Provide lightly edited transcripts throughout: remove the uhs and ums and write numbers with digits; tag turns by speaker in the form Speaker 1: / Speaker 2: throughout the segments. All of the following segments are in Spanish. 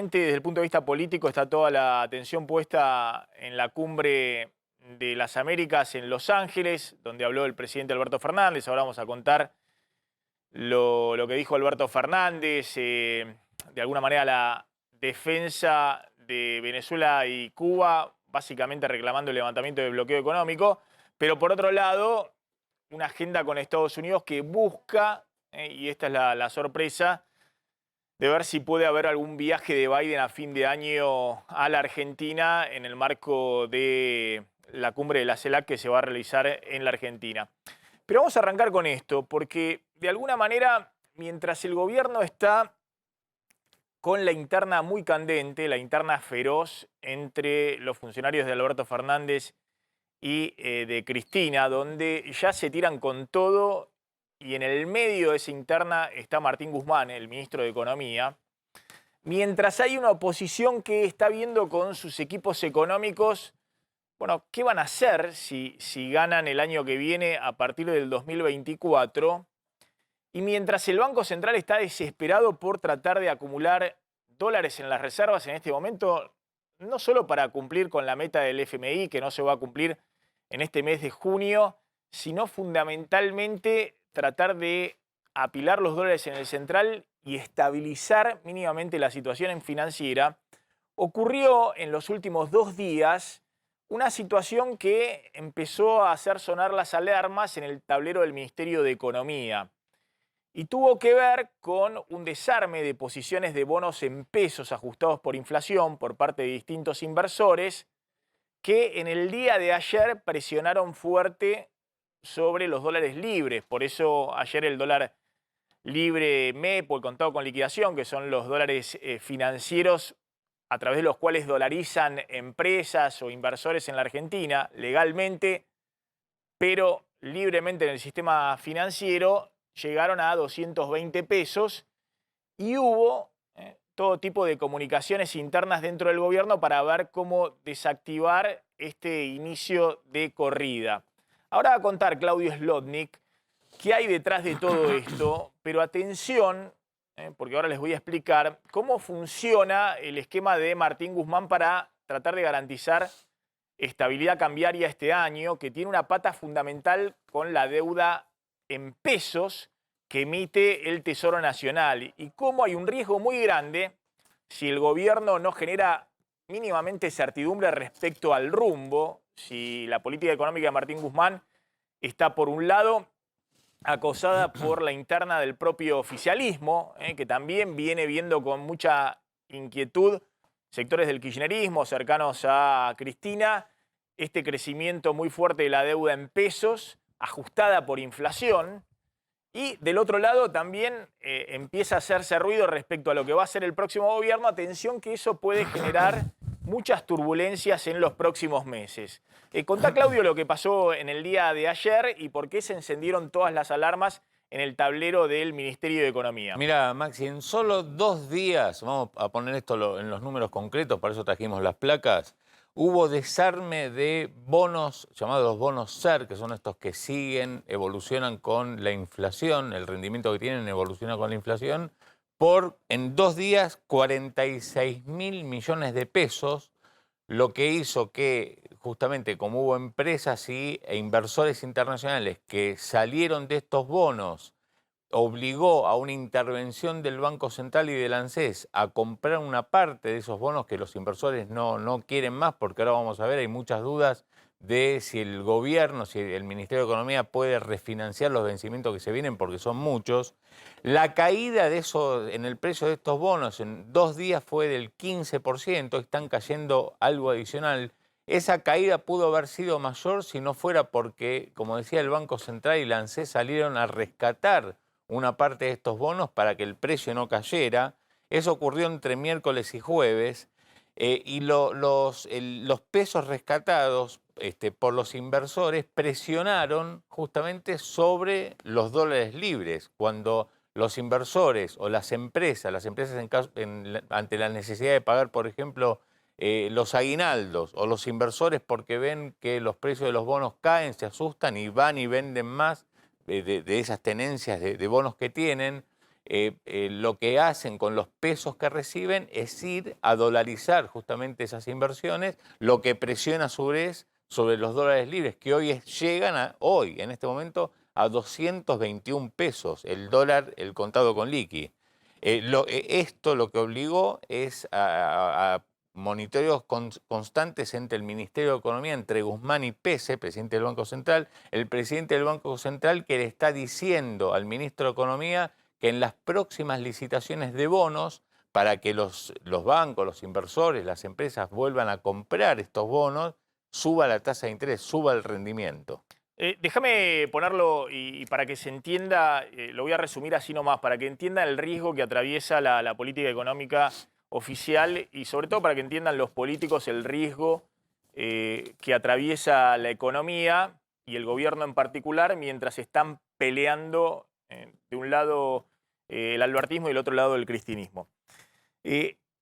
Speaker 1: Desde el punto de vista político está toda la atención puesta en la cumbre de las Américas en Los Ángeles, donde habló el presidente Alberto Fernández. Ahora vamos a contar lo que dijo Alberto Fernández, de alguna manera la defensa de Venezuela y Cuba, básicamente reclamando el levantamiento del bloqueo económico, pero por otro lado, una agenda con Estados Unidos que busca, y esta es la sorpresa, de ver si puede haber algún viaje de Biden a fin de año a la Argentina en el marco de la cumbre de la CELAC que se va a realizar en la Argentina. Pero vamos a arrancar con esto, porque de alguna manera, mientras el gobierno está con la interna muy candente, la interna feroz entre los funcionarios de Alberto Fernández y de Cristina, donde ya se tiran con todo y en el medio de esa interna está Martín Guzmán, el ministro de Economía, mientras hay una oposición que está viendo con sus equipos económicos, bueno, ¿qué van a hacer si ganan el año que viene a partir del 2024? Y mientras el Banco Central está desesperado por tratar de acumular dólares en las reservas en este momento, no solo para cumplir con la meta del FMI, que no se va a cumplir en este mes de junio, sino fundamentalmente tratar de apilar los dólares en el central y estabilizar mínimamente la situación financiera, ocurrió en los últimos 2 días una situación que empezó a hacer sonar las alarmas en el tablero del Ministerio de Economía. Y tuvo que ver con un desarme de posiciones de bonos en pesos ajustados por inflación por parte de distintos inversores que en el día de ayer presionaron fuerte sobre los dólares libres. Por eso ayer el dólar libre MEP o el contado con liquidación, que son los dólares financieros a través de los cuales dolarizan empresas o inversores en la Argentina legalmente, pero libremente en el sistema financiero, llegaron a 220 pesos y hubo todo tipo de comunicaciones internas dentro del gobierno para ver cómo desactivar este inicio de corrida. Ahora va a contar Claudio Slotnick qué hay detrás de todo esto, pero atención, porque ahora les voy a explicar cómo funciona el esquema de Martín Guzmán para tratar de garantizar estabilidad cambiaria este año, que tiene una pata fundamental con la deuda en pesos que emite el Tesoro Nacional y cómo hay un riesgo muy grande si el gobierno no genera mínimamente certidumbre respecto al rumbo, si la política económica de Martín Guzmán está por un lado acosada por la interna del propio oficialismo, que también viene viendo con mucha inquietud sectores del kirchnerismo cercanos a Cristina, este crecimiento muy fuerte de la deuda en pesos, ajustada por inflación, y del otro lado también empieza a hacerse ruido respecto a lo que va a ser el próximo gobierno. Atención que eso puede generar muchas turbulencias en los próximos meses. Contá, Claudio, lo que pasó en el día de ayer y por qué se encendieron todas las alarmas en el tablero del Ministerio de Economía.
Speaker 2: Mira, Maxi, en solo 2 días, vamos a poner esto en los números concretos, para eso trajimos las placas, hubo desarme de bonos, llamados bonos SER, que son estos que siguen, evolucionan con la inflación, el rendimiento que tienen evoluciona con la inflación, en 2 días, 46.000 millones de pesos, lo que hizo que justamente como hubo empresas e inversores internacionales que salieron de estos bonos, obligó a una intervención del Banco Central y del ANSES a comprar una parte de esos bonos que los inversores no quieren más, porque ahora vamos a ver, hay muchas dudas de si el gobierno, si el Ministerio de Economía puede refinanciar los vencimientos que se vienen, porque son muchos. La caída de eso en el precio de estos bonos en 2 días fue del 15%, están cayendo algo adicional. Esa caída pudo haber sido mayor si no fuera porque, como decía el Banco Central y la ANSES, salieron a rescatar una parte de estos bonos para que el precio no cayera. Eso ocurrió entre miércoles y jueves. Y los pesos rescatados por los inversores presionaron justamente sobre los dólares libres. Cuando los inversores o las empresas ante la necesidad de pagar, por ejemplo, los aguinaldos, o los inversores porque ven que los precios de los bonos caen, se asustan y van y venden más de esas tenencias de bonos que tienen, lo que hacen con los pesos que reciben es ir a dolarizar justamente esas inversiones, lo que presiona a su vez sobre los dólares libres, que llegan hoy, en este momento, a 221 pesos el dólar, el contado con liqui. Esto lo que obligó es a monitoreos constantes entre el Ministerio de Economía, entre Guzmán y Pese, presidente del Banco Central, el presidente del Banco Central que le está diciendo al ministro de Economía que en las próximas licitaciones de bonos, para que los bancos, los inversores, las empresas vuelvan a comprar estos bonos, suba la tasa de interés, suba el rendimiento.
Speaker 1: Déjame ponerlo y para que se entienda, lo voy a resumir así nomás, para que entiendan el riesgo que atraviesa la política económica oficial y sobre todo para que entiendan los políticos el riesgo que atraviesa la economía y el gobierno en particular mientras están peleando de un lado el albertismo y del otro lado el cristinismo.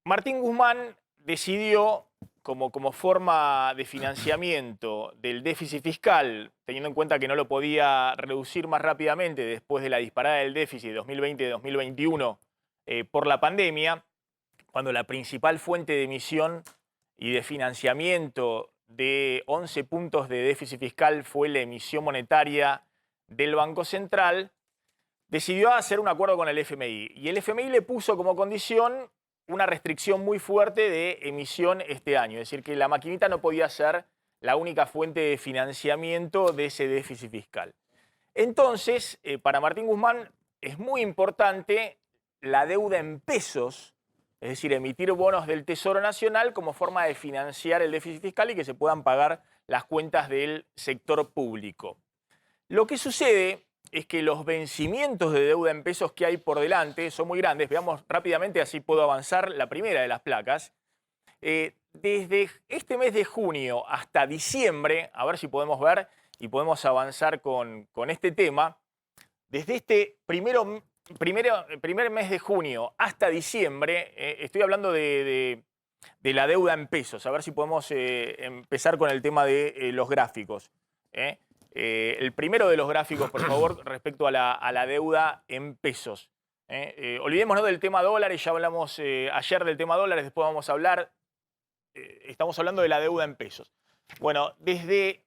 Speaker 1: Martín Guzmán decidió como forma de financiamiento del déficit fiscal, teniendo en cuenta que no lo podía reducir más rápidamente después de la disparada del déficit de 2020 y 2021 por la pandemia, cuando la principal fuente de emisión y de financiamiento de 11 puntos de déficit fiscal fue la emisión monetaria del Banco Central, decidió hacer un acuerdo con el FMI. Y el FMI le puso como condición una restricción muy fuerte de emisión este año. Es decir, que la maquinita no podía ser la única fuente de financiamiento de ese déficit fiscal. Entonces, para Martín Guzmán es muy importante la deuda en pesos, es decir, emitir bonos del Tesoro Nacional como forma de financiar el déficit fiscal y que se puedan pagar las cuentas del sector público. Lo que sucede es que los vencimientos de deuda en pesos que hay por delante son muy grandes. Veamos rápidamente, así puedo avanzar la primera de las placas. Desde este mes de junio hasta diciembre, a ver si podemos ver y podemos avanzar con este tema, desde este primer mes de junio hasta diciembre, estoy hablando de la deuda en pesos, a ver si podemos empezar con el tema de los gráficos. El primero de los gráficos, por favor, respecto a la deuda en pesos. Olvidémonos del tema dólares, ya hablamos ayer del tema dólares, después vamos a hablar, estamos hablando de la deuda en pesos. Bueno, desde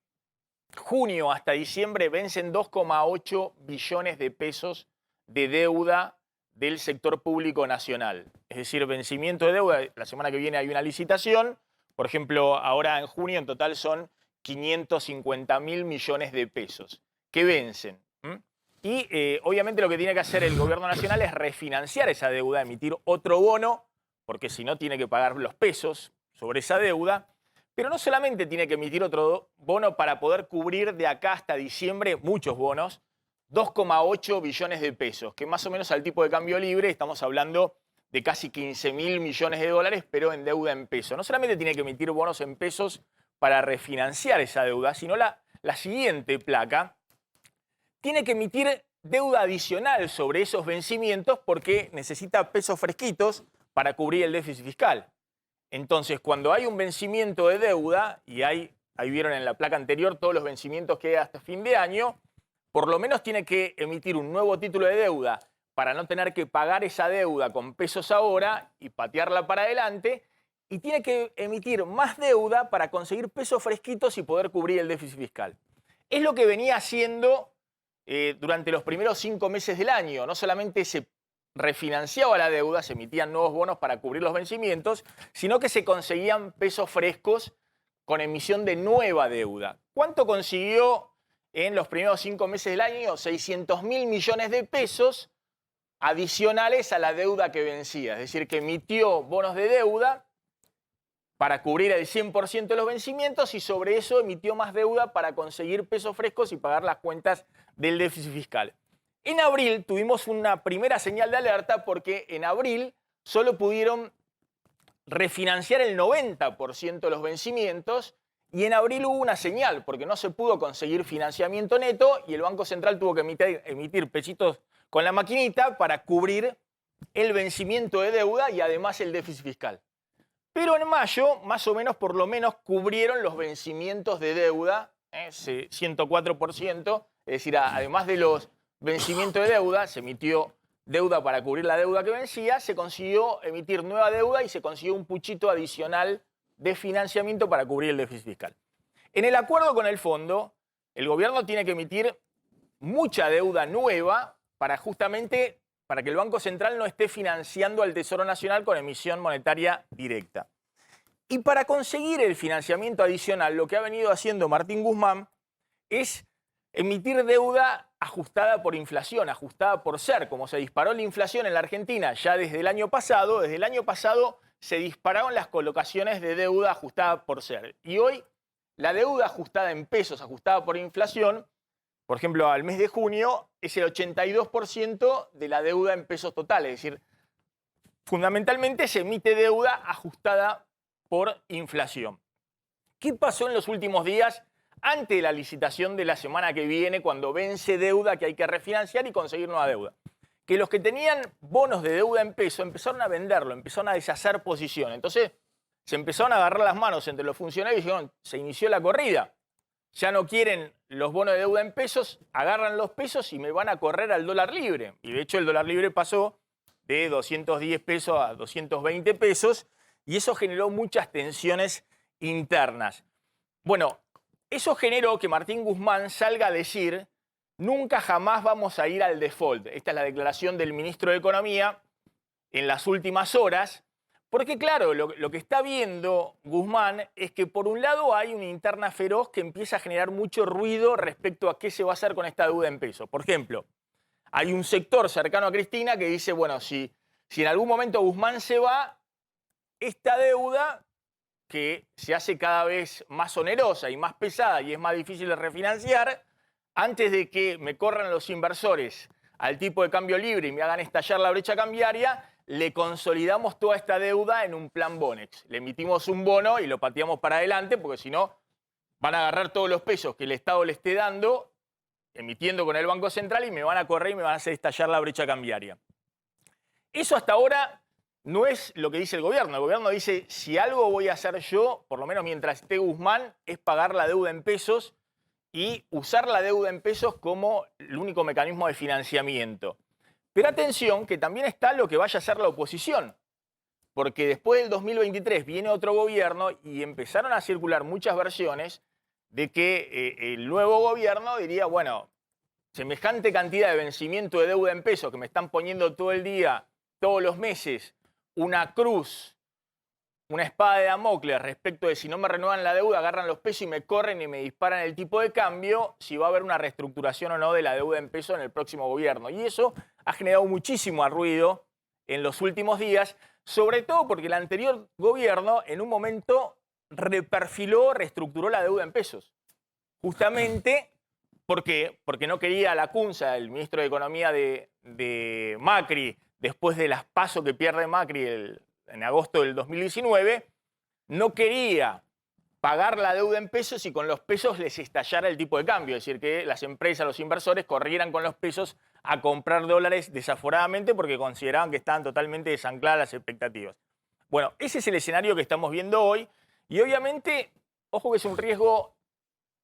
Speaker 1: junio hasta diciembre vencen 2,8 billones de pesos de deuda del sector público nacional. Es decir, vencimiento de deuda, la semana que viene hay una licitación, por ejemplo, ahora en junio en total son 550.000 millones de pesos que vencen. Y obviamente lo que tiene que hacer el gobierno nacional es refinanciar esa deuda, emitir otro bono, porque si no tiene que pagar los pesos sobre esa deuda. Pero no solamente tiene que emitir otro bono para poder cubrir de acá hasta diciembre muchos bonos, 2,8 billones de pesos, que más o menos al tipo de cambio libre estamos hablando de casi 15.000 millones de dólares, pero en deuda en pesos. No solamente tiene que emitir bonos en pesos para refinanciar esa deuda, sino la siguiente placa, tiene que emitir deuda adicional sobre esos vencimientos porque necesita pesos fresquitos para cubrir el déficit fiscal. Entonces, cuando hay un vencimiento de deuda, y ahí vieron en la placa anterior todos los vencimientos que hay hasta fin de año, por lo menos tiene que emitir un nuevo título de deuda para no tener que pagar esa deuda con pesos ahora y patearla para adelante, y tiene que emitir más deuda para conseguir pesos fresquitos y poder cubrir el déficit fiscal. Es lo que venía haciendo durante los primeros 5 meses del año. No solamente se refinanciaba la deuda, se emitían nuevos bonos para cubrir los vencimientos, sino que se conseguían pesos frescos con emisión de nueva deuda. ¿Cuánto consiguió en los primeros 5 meses del año? 600.000 millones de pesos adicionales a la deuda que vencía. Es decir, que emitió bonos de deuda para cubrir el 100% de los vencimientos y sobre eso emitió más deuda para conseguir pesos frescos y pagar las cuentas del déficit fiscal. En abril tuvimos una primera señal de alerta porque en abril solo pudieron refinanciar el 90% de los vencimientos y en abril hubo una señal porque no se pudo conseguir financiamiento neto y el Banco Central tuvo que emitir pesitos con la maquinita para cubrir el vencimiento de deuda y además el déficit fiscal. Pero en mayo, más o menos, por lo menos, cubrieron los vencimientos de deuda, ese 104%, es decir, además de los vencimientos de deuda, se emitió deuda para cubrir la deuda que vencía, se consiguió emitir nueva deuda y se consiguió un puchito adicional de financiamiento para cubrir el déficit fiscal. En el acuerdo con el fondo, el gobierno tiene que emitir mucha deuda nueva para justamente para que el Banco Central no esté financiando al Tesoro Nacional con emisión monetaria directa. Y para conseguir el financiamiento adicional, lo que ha venido haciendo Martín Guzmán es emitir deuda ajustada por inflación, ajustada por SER. Como se disparó la inflación en la Argentina ya desde el año pasado se dispararon las colocaciones de deuda ajustada por SER. Y hoy la deuda ajustada en pesos, ajustada por inflación, por ejemplo, al mes de junio, es el 82% de la deuda en pesos totales. Es decir, fundamentalmente se emite deuda ajustada por inflación. ¿Qué pasó en los últimos días antes de la licitación de la semana que viene, cuando vence deuda que hay que refinanciar y conseguir nueva deuda? Que los que tenían bonos de deuda en peso empezaron a venderlo, empezaron a deshacer posición. Entonces se empezaron a agarrar las manos entre los funcionarios y dijeron, se inició la corrida. Ya no quieren los bonos de deuda en pesos, agarran los pesos y me van a correr al dólar libre. Y de hecho el dólar libre pasó de 210 pesos a 220 pesos y eso generó muchas tensiones internas. Bueno, eso generó que Martín Guzmán salga a decir, nunca jamás vamos a ir al default. Esta es la declaración del ministro de Economía en las últimas horas. Porque claro, lo que está viendo Guzmán es que por un lado hay una interna feroz que empieza a generar mucho ruido respecto a qué se va a hacer con esta deuda en pesos. Por ejemplo, hay un sector cercano a Cristina que dice, bueno, si en algún momento Guzmán se va, esta deuda que se hace cada vez más onerosa y más pesada y es más difícil de refinanciar, antes de que me corran los inversores al tipo de cambio libre y me hagan estallar la brecha cambiaria, le consolidamos toda esta deuda en un plan Bonex. Le emitimos un bono y lo pateamos para adelante porque si no van a agarrar todos los pesos que el Estado le esté dando, emitiendo con el Banco Central y me van a correr y me van a hacer estallar la brecha cambiaria. Eso hasta ahora no es lo que dice el gobierno. El gobierno dice, si algo voy a hacer yo, por lo menos mientras esté Guzmán, es pagar la deuda en pesos y usar la deuda en pesos como el único mecanismo de financiamiento. Pero atención, que también está lo que vaya a hacer la oposición. Porque después del 2023 viene otro gobierno y empezaron a circular muchas versiones de que el nuevo gobierno diría, bueno, semejante cantidad de vencimiento de deuda en pesos que me están poniendo todo el día, todos los meses, una cruz, una espada de Damocles respecto de si no me renuevan la deuda, agarran los pesos y me corren y me disparan el tipo de cambio, si va a haber una reestructuración o no de la deuda en pesos en el próximo gobierno. Y eso ha generado muchísimo ruido en los últimos días, sobre todo porque el anterior gobierno en un momento reperfiló, reestructuró la deuda en pesos. Justamente, ¿por qué? Porque no quería la cunza, el ministro de Economía de Macri, después de las PASO que pierde Macri en agosto del 2019, no quería pagar la deuda en pesos y con los pesos les estallara el tipo de cambio. Es decir, que las empresas, los inversores corrieran con los pesos a comprar dólares desaforadamente porque consideraban que estaban totalmente desancladas las expectativas. Bueno, ese es el escenario que estamos viendo hoy y obviamente, ojo que es un riesgo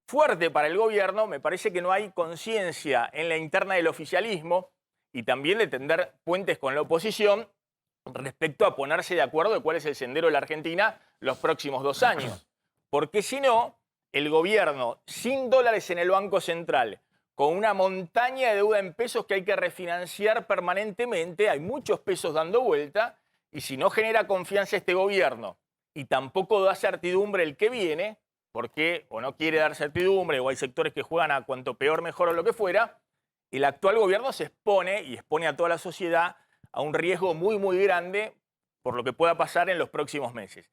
Speaker 1: fuerte para el gobierno. Me parece que no hay conciencia en la interna del oficialismo y también de tender puentes con la oposición respecto a ponerse de acuerdo de cuál es el sendero de la Argentina los próximos 2 años. Porque si no, el gobierno, sin dólares en el Banco Central, con una montaña de deuda en pesos que hay que refinanciar permanentemente, hay muchos pesos dando vuelta, y si no genera confianza este gobierno y tampoco da certidumbre el que viene, porque o no quiere dar certidumbre o hay sectores que juegan a cuanto peor mejor o lo que fuera, el actual gobierno se expone y expone a toda la sociedad a un riesgo muy, muy grande por lo que pueda pasar en los próximos meses.